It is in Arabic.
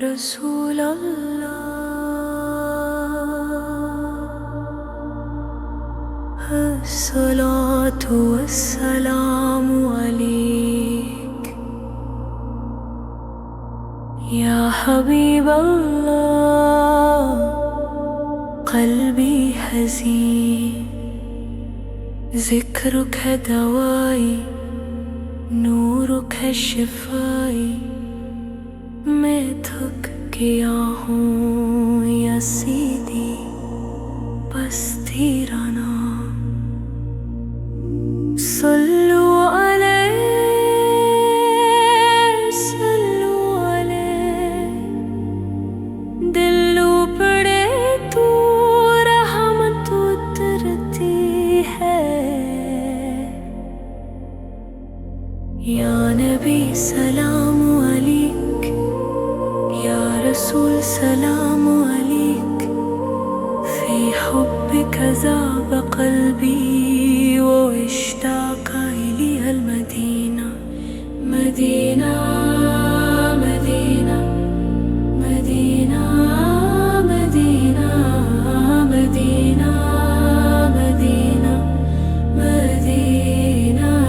رسول اللہ الصلاة والسلام علیک یا حبیب اللہ قلبی حزین ذکرک ہے دوائی نورک ہے شفائی میں تھک گیا ہوں یا سیدھی پستی رانا صلو علیہ دل پڑے تو رحمت اترتی ہے یا نبی سلام علیک یا رسول سلام علیک فی حبک ذاب قلبی واشتاق الی المدینہ مدینہ